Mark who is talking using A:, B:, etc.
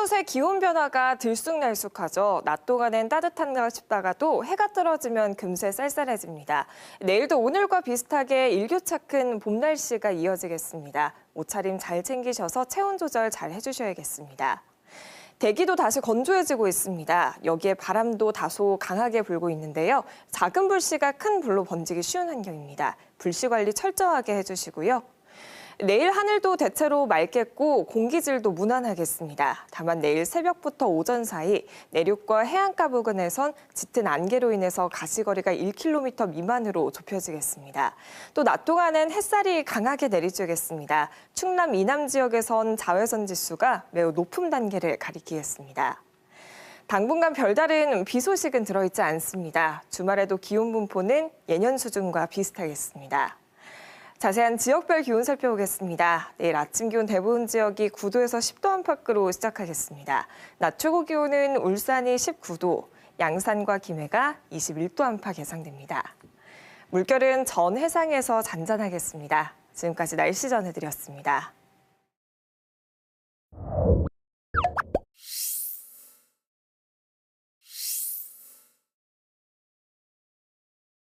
A: 어느새 기온 변화가 들쑥날쑥하죠. 낮 동안엔 따뜻한가 싶다가도 해가 떨어지면 금세 쌀쌀해집니다. 내일도 오늘과 비슷하게 일교차 큰 봄 날씨가 이어지겠습니다. 옷차림 잘 챙기셔서 체온 조절 잘 해주셔야겠습니다. 대기도 다시 건조해지고 있습니다. 여기에 바람도 다소 강하게 불고 있는데요. 작은 불씨가 큰 불로 번지기 쉬운 환경입니다. 불씨 관리 철저하게 해주시고요. 내일 하늘도 대체로 맑겠고 공기질도 무난하겠습니다. 다만 내일 새벽부터 오전 사이 내륙과 해안가 부근에선 짙은 안개로 인해서 가시거리가 1km 미만으로 좁혀지겠습니다. 또 낮 동안은 햇살이 강하게 내리쬐겠습니다. 충남 이남 지역에선 자외선 지수가 매우 높은 단계를 가리키겠습니다. 당분간 별다른 비 소식은 들어있지 않습니다. 주말에도 기온 분포는 예년 수준과 비슷하겠습니다. 자세한 지역별 기온 살펴보겠습니다. 내일 아침 기온 대부분 지역이 9도에서 10도 안팎으로 시작하겠습니다. 낮 최고 기온은 울산이 19도, 양산과 김해가 21도 안팎 예상됩니다. 물결은 전 해상에서 잔잔하겠습니다. 지금까지 날씨 전해드렸습니다.